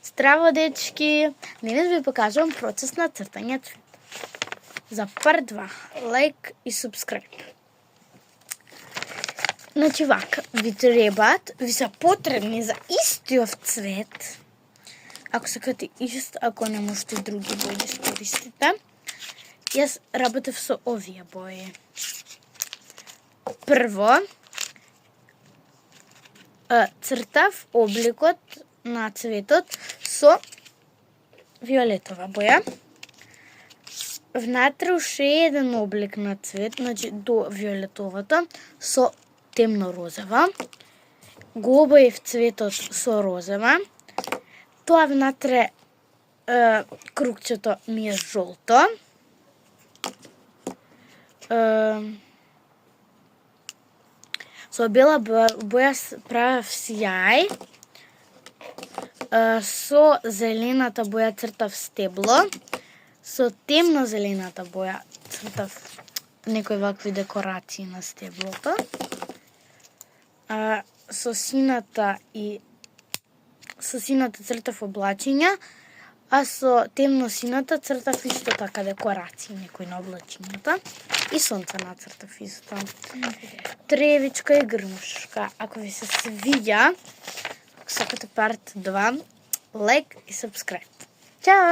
Здраво, дечки! Денес ви покажувам процес на цртање цвет. За part 2, лайк и subscribe. Значи вака, ви се потребни за истиот цвет. Ако сакате ист, ако не можете други бои да искористите. Јас работев со овие бои. Прво, цртав обликот на цветот со виолетова боја. Внатре уште еден облик на цвет, значи до виолетовото, со темно розова. Го обоев цветот со розова. Тоа внатре кругчето ми е жолто. Со бела боја правев сјај. Со зелената боја цртав стебло. Со темно зелената боја цртав некои вакви декорации на стеблото. Со сината цртав облачиња, а со темно сината цртав исто така декорации некои на облачињата и сонце нацртав исто. Тревичка и грмушка. Ако ви се свиѓа, ако сакате part 2, лайк и subscribe. Чао!